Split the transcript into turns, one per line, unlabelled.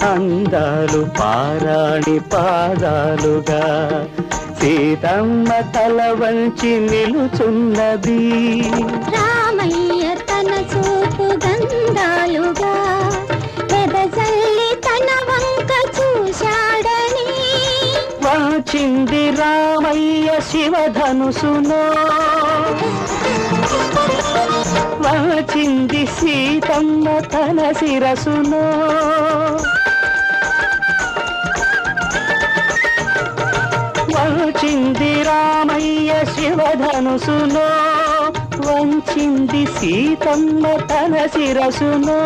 అందాలు పారాణి పాదాలుగా సీతమ్మ తల వంచి నిలుచున్నది.
రామయ్య తన చూపు గంధాలుగా పెదజల్లి తన వంక చూశాడని
వాచింది రామయ్య శివధనుసునో, వాచింది సీతమ్మ తన శిరసునో. వాచింది రామయ్య శివధనుసునో, వంచింది సీతమ్మ తన శిరసునో.